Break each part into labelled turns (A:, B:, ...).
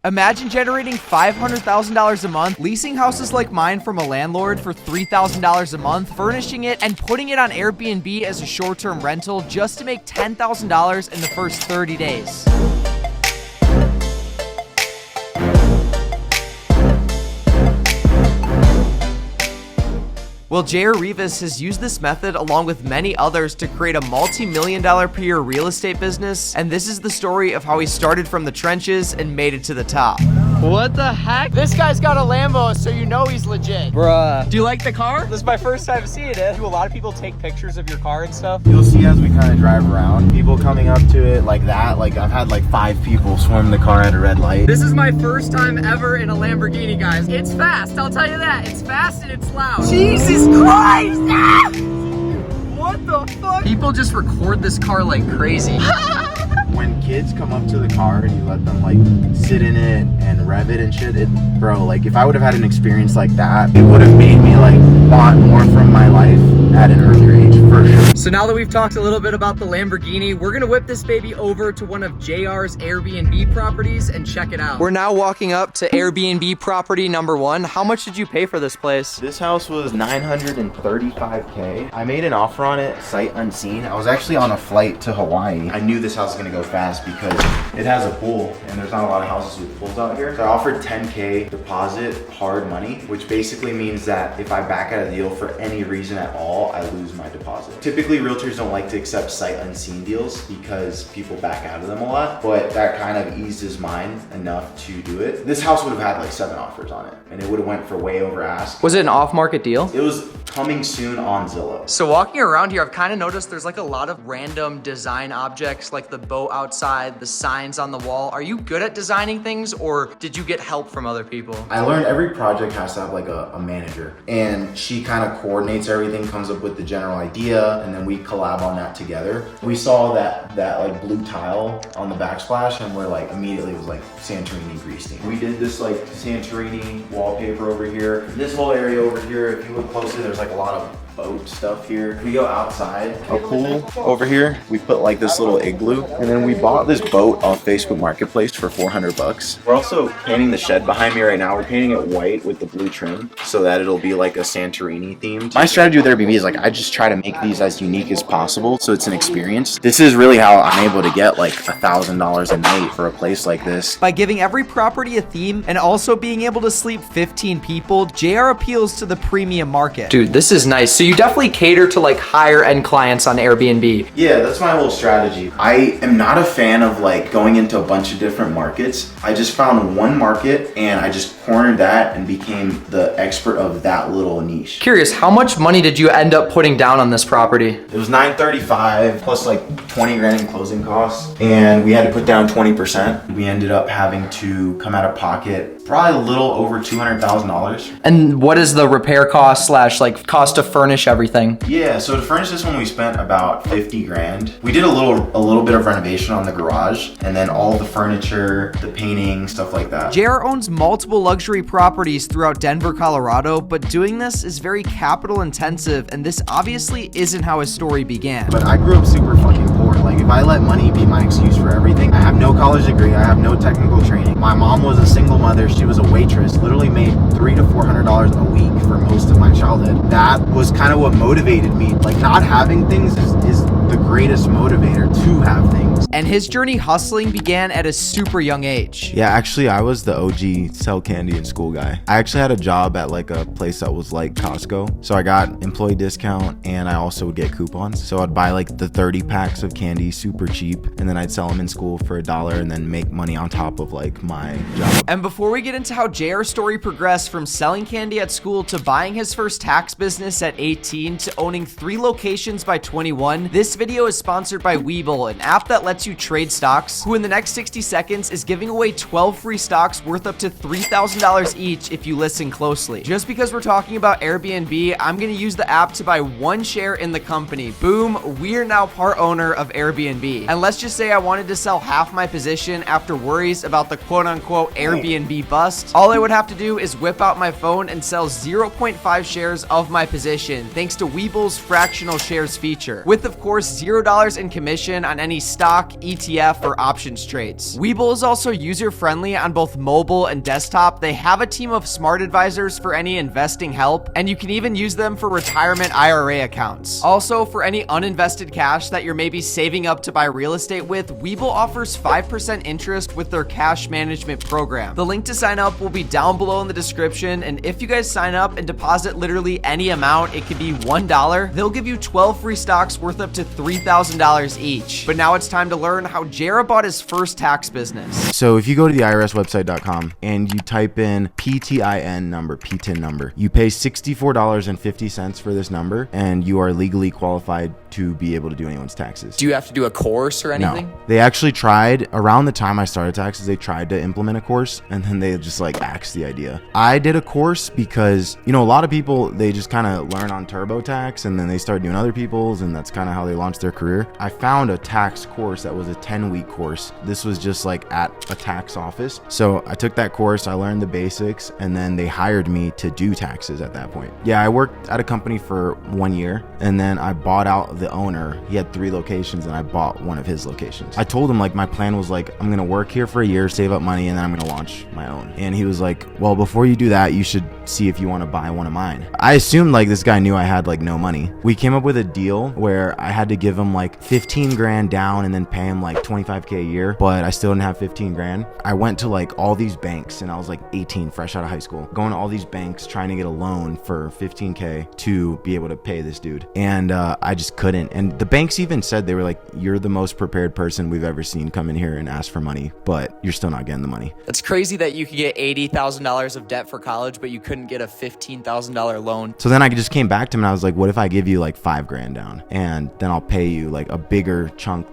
A: Imagine generating $500,000 a month, leasing houses like mine from a landlord for $3,000 a month, furnishing it, and putting it on Airbnb as a short-term rental just to make $10,000 in the first 30 days. Well, Jair Rivas has used this method along with many others to create a multi-million-dollar per year real estate business, and this is the story of how he started from the trenches and made it to the top.
B: What the heck?
A: This guy's got a Lambo, so you know he's legit.
B: Bruh. Do you like the car?
A: This is my first time seeing it. Do a lot of people take pictures of your car and stuff?
C: You'll see as we kind of drive around, people coming up to it like that. Like I've had like 5 people swarm the car at a red light.
B: This is my first time ever in a Lamborghini, guys. It's fast, I'll tell you that. It's fast and it's loud.
A: Jesus Christ! Ah!
B: What the fuck? People just record this car like crazy.
C: When kids come up to the car and you let them like sit in it and rev it and shit, bro, like if I would have had an experience like that, it would have made me like want more from my life at an earlier age, for sure.
B: So now that we've talked a little bit about the Lamborghini, we're gonna whip this baby over to one of JR's Airbnb properties and check it out.
A: We're now walking up to Airbnb property number 1. How much did you pay for this place?
C: This house was $935K. I made an offer on it sight unseen. I was actually on a flight to Hawaii. I knew this house was gonna go fast because it has a pool and there's not a lot of houses with pools out here. So I offered 10K deposit, hard money, which basically means that if I back out a deal for any reason at all, I lose my deposit. Typically, realtors don't like to accept sight unseen deals because people back out of them a lot, but that kind of eased his mind enough to do it. This house would have had like 7 offers on it and it would have went for way over ask.
A: Was it an off-market deal?
C: It was coming soon on Zillow.
A: So walking around here, I've kind of noticed there's like a lot of random design objects, like the boat outside, the signs on the wall. Are you good at designing things or did you get help from other people?
C: I learned every project has to have like a manager, and she kind of coordinates everything, comes up with the general idea, and then we collab on that together. We saw that like blue tile on the backsplash and we're like immediately it was like Santorini grease theme. We did this like Santorini wallpaper over here. This whole area over here, if you look closely, there's like a lot of boat stuff here. We go outside, a pool over here, we put like this little igloo, and then we bought this boat off Facebook Marketplace for $400. We're also painting the shed behind me right now. We're painting it white with the blue trim so that it'll be like a Santorini themed. My strategy with Airbnb is like I just try to make these as unique as possible so it's an experience. This is really how I'm able to get like $1,000 a night for a place like this.
A: By giving every property a theme and also being able to sleep 15 people, JR appeals to the premium market. Dude, this is nice. So you definitely cater to like higher end clients on Airbnb.
C: Yeah, that's my whole strategy. I am not a fan of like going into a bunch of different markets. I just found one market and I just cornered that and became the expert of that little niche.
A: Curious, how much money did you end up putting down on this property?
C: It was $935 plus like 20 grand in closing costs, and we had to put down 20%. We ended up having to come out of pocket probably a little over $200,000.
A: And what is the repair cost slash like cost to furnish everything?
C: Yeah, so to furnish this one, we spent about 50 grand. We did a little bit of renovation on the garage, and then all the furniture, the painting, stuff like that.
A: JR owns multiple luxury properties throughout Denver, Colorado, but doing this is very capital intensive, and this obviously isn't how his story began.
C: But I grew up super fucking poor. Like if I let money be my excuse for everything, I have no college degree, I have no technical training. My mom was a single mother. She was a waitress, literally made $300 to $400 a week for most of my childhood. That was kind of what motivated me. Like not having things is the greatest motivator to have things.
A: And his journey hustling began at a super young age.
C: Yeah, actually I was the OG sell candy in school guy. I actually had a job at like a place that was like Costco. So I got employee discount and I also would get coupons. So I'd buy like the 30 packs of candy super cheap, and then I'd sell them in school for $1 and then make money on top of like my job.
A: And before we get into how JR's story progressed from selling candy at school to buying his first tax business at 18 to owning 3 locations by 21, this video is sponsored by WeBull, an app that lets you trade stocks, who in the next 60 seconds is giving away 12 free stocks worth up to $3,000 each if you listen closely. Just because we're talking about Airbnb, I'm gonna use the app to buy 1 share in the company. Boom, we are now part owner of Airbnb. And let's just say I wanted to sell half my position after worries about the quote-unquote Airbnb bust. All I would have to do is whip out my phone and sell 0.5 shares of my position, thanks to WeBull's fractional shares feature, with of course $0 in commission on any stock, stock, ETF, or options trades. WeBull is also user-friendly on both mobile and desktop. They have a team of smart advisors for any investing help, and you can even use them for retirement IRA accounts. Also, for any uninvested cash that you're maybe saving up to buy real estate with, WeBull offers 5% interest with their cash management program. The link to sign up will be down below in the description, and if you guys sign up and deposit literally any amount, it could be $1, they'll give you 12 free stocks worth up to $3,000 each. But now it's time to learn how Jara bought his first tax business.
C: So if you go to the IRSwebsite.com and you type in PTIN number, you pay $64.50 for this number, and you are legally qualified to be able to do anyone's taxes.
B: Do you have to do a course or anything?
C: No. They actually tried, around the time I started taxes, they tried to implement a course, and then they just like axed the idea. I did a course because, you know, a lot of people, they just kind of learn on TurboTax and then they start doing other people's, and that's kind of how they launch their career. I found a tax course that was a 10-week course. This was just like at a tax office. So I took that course, I learned the basics, and then they hired me to do taxes at that point. Yeah, I worked at a company for 1 year, and then I bought out the owner. He had 3 locations, and I bought one of his locations. I told him like my plan was like, I'm gonna work here for a year, save up money, and then I'm gonna launch my own. And he was like, well, before you do that, you should see if you want to buy one of mine. I assumed like this guy knew I had like no money. We came up with a deal where I had to give him like 15 grand down and then pay him like 25K a year, but I still didn't have 15 grand. I went to like all these banks, and I was like 18, fresh out of high school, going to all these banks trying to get a loan for 15K to be able to pay this dude. And I just couldn't. And the banks even said, they were like, you're the most prepared person we've ever seen come in here and ask for money, but you're still not getting the money.
B: That's crazy that you could get $80,000 of debt for college, but you couldn't get a $15,000 loan.
C: So then I just came back to him and I was like, what if I give you like 5 grand down, and then I'll pay you like a bigger chunk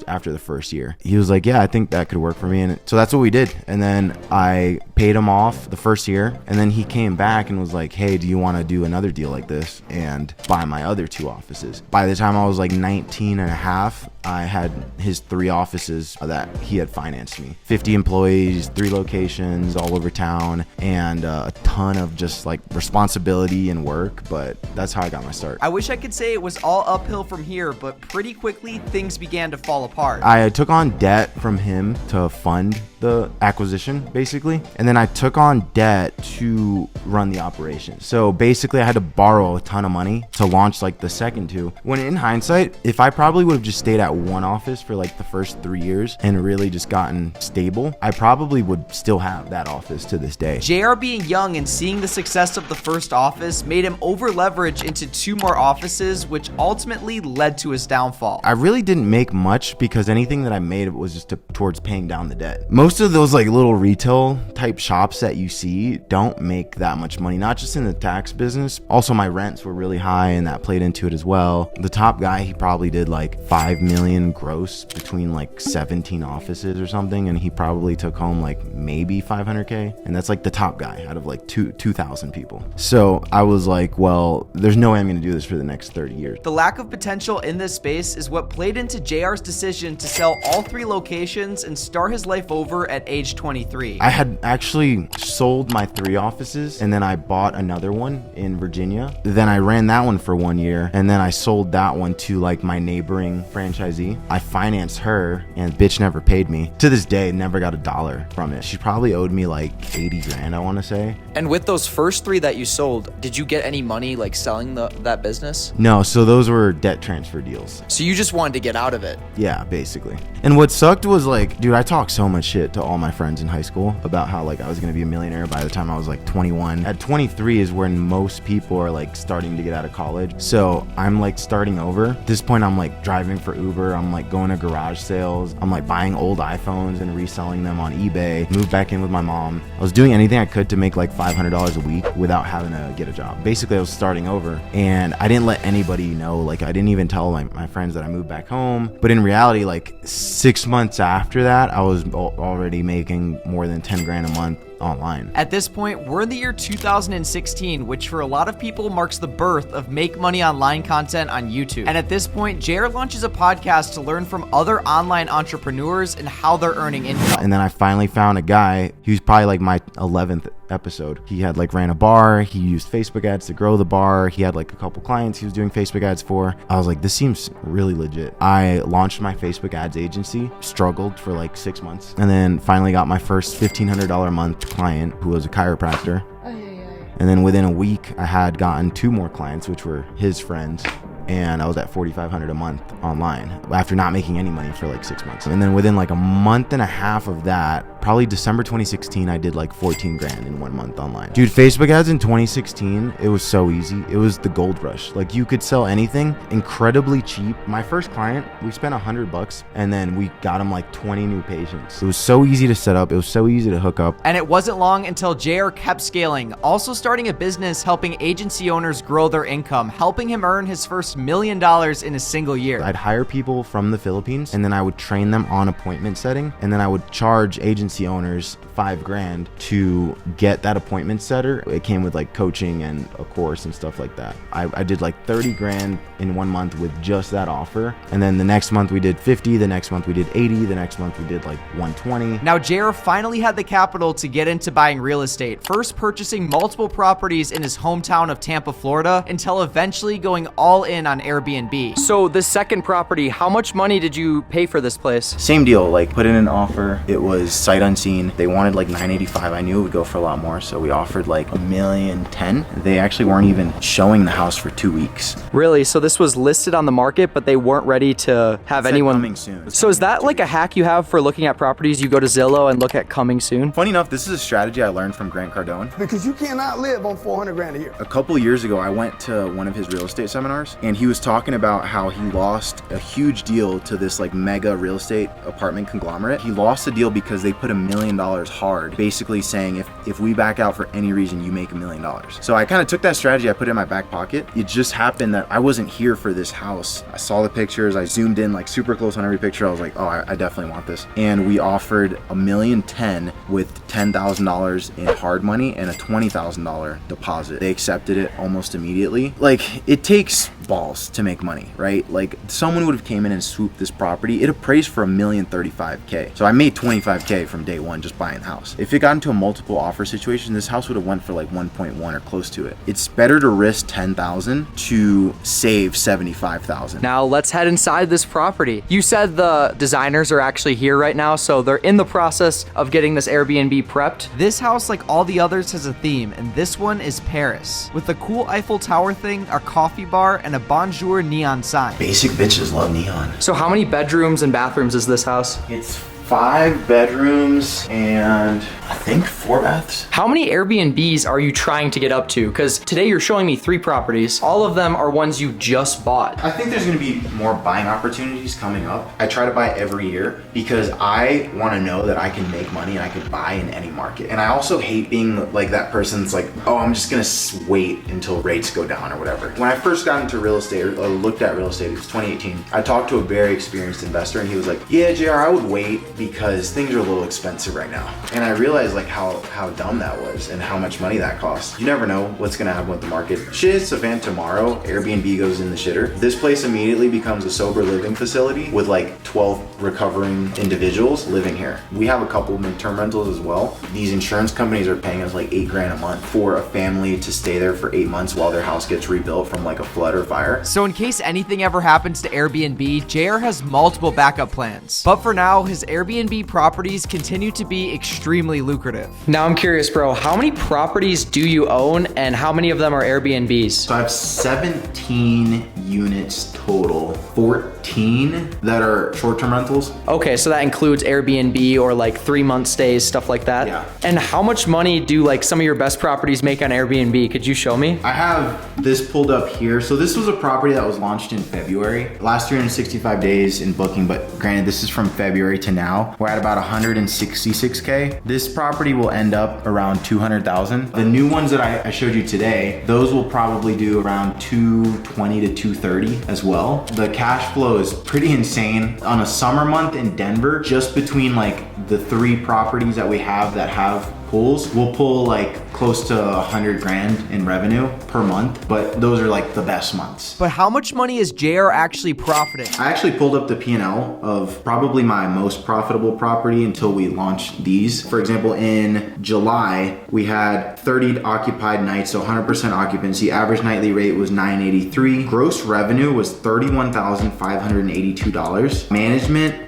C: after the first year? He was like, yeah, I think that could work for me. And so that's what we did. And then I paid him off the first year, and then he came back and was like, hey, do you want to do another deal like this and buy my other 2 offices? By the time I was like 19 and a half, I had his 3 offices that he had financed me. 50 employees, 3 locations all over town, and a ton of just like responsibility and work, but that's how I got my start.
A: I wish I could say it was all uphill from here, but pretty quickly things began to fall apart.
C: I took on debt from him to fund the acquisition, basically, and then I took on debt to run the operation. So basically I had to borrow a ton of money to launch like the second 2. When in hindsight, if I probably would have just stayed at one office for like the first 3 years and really just gotten stable, I probably would still have that office to this day.
A: JR being young and seeing the success of the first office made him over leverage into 2 more offices, which ultimately led to his downfall.
C: I really didn't make much because anything that I made was just towards paying down the debt. Most of those like little retail type shops that you see don't make that much money, not just in the tax business. Also, my rents were really high and that played into it as well. The top guy, he probably did like 5 million gross between like 17 offices or something, and he probably took home like maybe 500K, and that's like the top guy out of like 2,000 people. So I was like, well, there's no way I'm gonna do this for the next 30 years.
A: The lack of potential in this space is what played into JR's decision to sell all 3 locations and start his life over at age 23.
C: I had actually sold my 3 offices, and then I bought another one in Virginia. Then I ran that one for 1 year, and then I sold that one to like my neighboring franchisee. I financed her, and bitch never paid me. To this day, never got $1 from it. She probably owed me like 80 grand, I want to say.
B: And with those first 3 that you sold, did you get any money like selling that business?
C: No, so those were debt transfer deals.
B: So you just wanted to get out of it?
C: Yeah, basically. And what sucked was like, dude, I talked so much shit to all my friends in high school about how like I was gonna be a millionaire by the time I was like 21. At 23 is when most people are like starting to get out of college. So I'm like starting over. At this point, I'm like driving for Uber. I'm like going to garage sales. I'm like buying old iPhones and reselling them on eBay. Moved back in with my mom. I was doing anything I could to make like $500 a week without having to get a job. Basically, I was starting over, and I didn't let anybody know. Like I didn't even tell my friends that I moved back home. But in reality, like 6 months after that, I was already making more than 10 grand a month online.
A: At this point, we're in the year 2016, which for a lot of people marks the birth of make money online content on YouTube. And at this point, JR launches a podcast to learn from other online entrepreneurs and how they're earning income.
C: And then I finally found a guy who's probably like my 11th episode. He had like ran a bar. He used Facebook ads to grow the bar. He had like a couple clients he was doing Facebook ads for. I was like, this seems really legit. I launched my Facebook ads agency, struggled for like 6 months, and then finally got my first $1,500 a month client who was a chiropractor. And then within a week, I had gotten 2 more clients, which were his friends. And I was at $4,500 a month online after not making any money for like 6 months. And then within like a month and a half of that, probably December 2016, I did like 14 grand in 1 month online. Dude, Facebook ads in 2016, it was so easy. It was the gold rush. Like you could sell anything incredibly cheap. My first client, we spent $100 and then we got him like 20 new patients. It was so easy to set up. It was so easy to hook up.
A: And it wasn't long until JR kept scaling, also starting a business helping agency owners grow their income, helping him earn his first $1 million in a single year.
C: I'd hire people from the Philippines and then I would train them on appointment setting, and then I would charge agency owners $5 grand to get that appointment setter. It came with like coaching and a course and stuff like that. I did like 30 grand in 1 month with just that offer, and then the next month we did 50, the next month we did 80, the next month we did like 120.
A: Now JR finally had the capital to get into buying real estate, first purchasing multiple properties in his hometown of Tampa, Florida, until eventually going all in on Airbnb.
B: So the second property, how much money did you pay for this place?
C: Same deal, like put in an offer. It was sight unseen. They wanted like 985. I knew it would go for a lot more, so we offered like $1,010,000. They actually weren't even showing the house for 2 weeks.
B: Really? So this was listed on the market, but they weren't ready to have anyone
C: coming soon.
B: So is that like a hack you have for looking at properties? You go to Zillow and look at coming soon?
C: Funny enough, this is a strategy I learned from Grant Cardone.
D: Because you cannot live on 400 grand a year.
C: A couple years ago, I went to one of his real estate seminars, and he was talking about how he lost a huge deal to this like mega real estate apartment conglomerate. He lost the deal because they put $1 million hard, basically saying if we back out for any reason, you make $1 million. So I kind of took that strategy, I put it in my back pocket. It just happened that I wasn't here for this house. I saw the pictures, I zoomed in like super close on every picture. I was like, oh, I definitely want this. And we offered $1,010,000 with $10,000 in hard money and a $20,000 deposit. They accepted it almost immediately. Like, it takes balls to make money, right? Like, someone would have came in and swooped this property. It appraised for $1,035,000. So I made $25,000 from day one just buying the house. If it got into a multiple offer situation, this house would have went for like 1.1 or close to it. It's better to risk $10,000 to save $75,000.
B: Now let's head inside this property. You said the designers are actually here right now, so they're in the process of getting this Airbnb prepped.
A: This house, like all the others, has a theme, and this one is Paris, with a cool Eiffel Tower thing, a coffee bar, and a Bonjour neon sign.
C: Basic bitches love neon.
B: So how many bedrooms and bathrooms is this house?
C: It's 5 bedrooms and I think 4 baths.
B: How many Airbnbs are you trying to get up to? Because today you're showing me 3 properties. All of them are ones you just bought.
C: I think there's gonna be more buying opportunities coming up. I try to buy every year because I wanna know that I can make money and I can buy in any market. And I also hate being like that person that's like, oh, I'm just gonna wait until rates go down or whatever. When I first got into real estate or looked at real estate, it was 2018. I talked to a very experienced investor and he was like, yeah, JR, I would wait because things are a little expensive right now. And I realized like how dumb that was and how much money that costs. You never know what's gonna happen with the market. Shit hits the fan tomorrow, Airbnb goes in the shitter. This place immediately becomes a sober living facility with like 12 recovering individuals living here. We have a couple of midterm rentals as well. These insurance companies are paying us like 8 grand a month for a family to stay there for 8 months while their house gets rebuilt from like a flood or fire.
A: So in case anything ever happens to Airbnb, JR has multiple backup plans. But for now, his Airbnb properties continue to be extremely lucrative.
B: Now I'm curious, bro, how many properties do you own and how many of them are Airbnbs?
C: So I have 17 units total, 14 that are short-term rentals.
B: Okay, so that includes Airbnb or like 3-month stays, stuff like that?
C: Yeah.
B: And how much money do like some of your best properties make on Airbnb? Could you show me?
C: I have this pulled up here. So this was a property that was launched in February. Last 365 days in booking, but granted, this is from February to now. We're at about 166K. This property will end up around 200,000. The new ones that I showed you today, those will probably do around 220 to 230 as well. The cash flow is pretty insane. On a summer month in Denver, just between like the 3 properties that we have that have pools, we'll pull like close to 100 grand in revenue per month, but those are like the best months.
A: But how much money is JR actually profiting?
C: I actually pulled up the P&L of probably my most profitable property until we launched these. For example, in July, we had 30 occupied nights, so 100% occupancy. Average nightly rate was $983. Gross revenue was $31,582. Management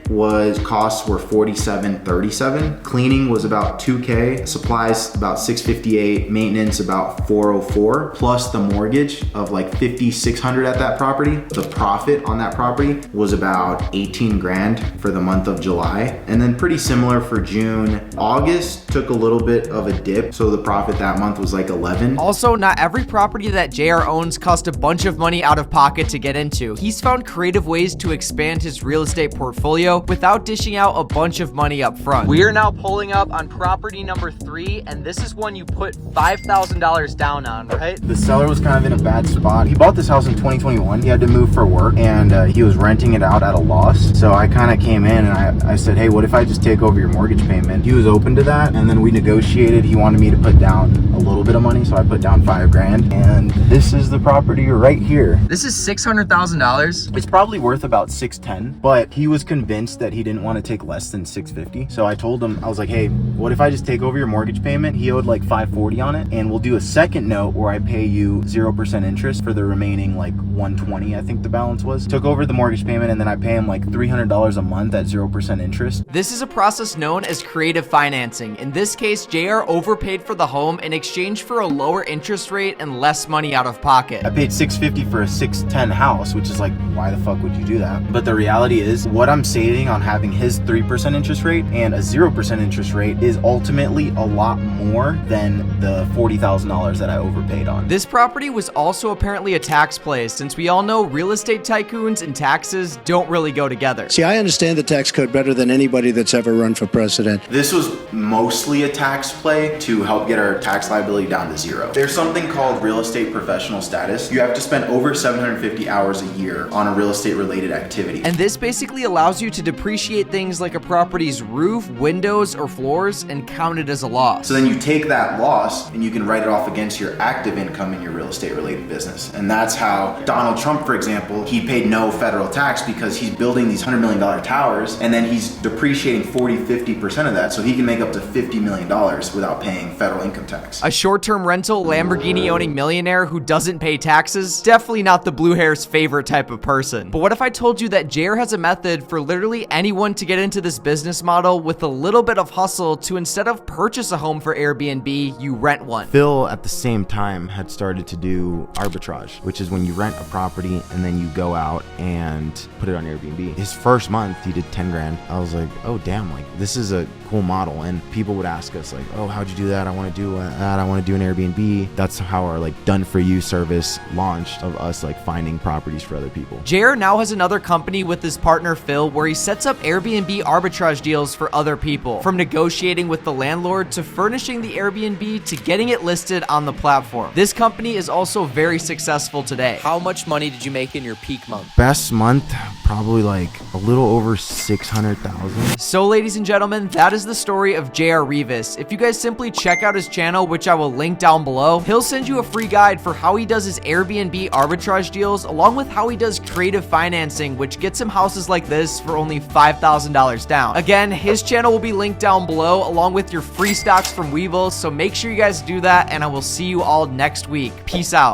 C: costs were $47.37. Cleaning was about $2K. Supplies about $658. Maintenance about $404. Plus the mortgage of like $5,600 at that property. The profit on that property was about 18 grand for the month of July. And then pretty similar for June. August took a little bit of a dip, so the profit that month was like 11.
A: Also, not every property that JR owns cost a bunch of money out of pocket to get into. He's found creative ways to expand his real estate portfolio without dishing out a bunch of money up front.
B: We are now pulling up on property number 3, and this is one you put $5,000 down on, right?
C: The seller was kind of in a bad spot. He bought this house in 2021. He had to move for work, and he was renting it out at a loss. So I kind of came in and I said, hey, what if I just take over your mortgage payment? He was open to that, and then we negotiated. He wanted me to put down a little bit of money, so I put down 5 grand. And this is the property right here.
A: This is $600,000.
C: It's probably worth about 610, but he was convinced that he didn't want to take less than 650. So I told him, I was like, hey, what if I just take over your mortgage payment? He owed like 540 on it, and we'll do a second note where I pay you 0% interest for the remaining like 120, I think the balance was. Took over the mortgage payment, and then I pay him like $300 a month at 0% interest.
A: This is a process known as creative financing. In this case, JR overpaid for the home in exchange for a lower interest rate and less money out of pocket.
C: I paid $650 for a 610 house, which is like, why the fuck would you do that? But the reality is, what I'm saving on having his 3% interest rate and a 0% interest rate is ultimately a lot more than the $40,000 that I overpaid on.
A: This property was also apparently a tax play, since we all know real estate tycoons and taxes don't really go together.
E: See, I understand the tax code better than anybody that's ever run for president.
C: This was mostly a tax play to help get our tax liability down to 0. There's something called real estate professional status. You have to spend over 750 hours a year on a real estate related activity.
A: And this basically allows you to depreciate things like a property's roof, windows, or floors and count it as a loss.
C: So then you take that loss and you can write it off against your active income in your real estate related business. And that's how Donald Trump, for example, he paid no federal tax because he's building these $100 million towers, and then he's depreciating 40-50% of that, so he can make up to $50 million without paying federal income tax.
A: A short-term rental Lamborghini owning millionaire who doesn't pay taxes? Definitely not the blue hair's favorite type of person. But what if I told you that JR has a method for literally anyone to get into this business model with a little bit of hustle to, instead of purchase a home for Airbnb, you rent one?
F: Phil at the same time had started to do arbitrage, which is when you rent a property and then you go out and put it on Airbnb. His first month he did 10 grand. I was like, oh damn, like this is a cool model. And people would ask us like, oh, how'd you do that? I want to do that. I want to do an Airbnb. That's how our like done for you service launched, of us like finding properties for other people.
A: JR now has another company with his partner Phil where he sets up Airbnb arbitrage deals for other people, from negotiating with the landlord to furnishing the Airbnb to getting it listed on the platform. This company is also very successful today.
B: How much money did you make in your peak month?
F: Best month, probably like a little over 600,000.
A: So ladies and gentlemen, that is the story of JR Rivas. If you guys simply check out his channel, which I will link down below, he'll send you a free guide for how he does his Airbnb arbitrage deals, along with how he does creative financing, which gets him houses like this for only $5,000 down. Again, his channel will be linked down below, along with your free stocks from WeBull, so make sure you guys do that, and I will see you all next week. Peace out.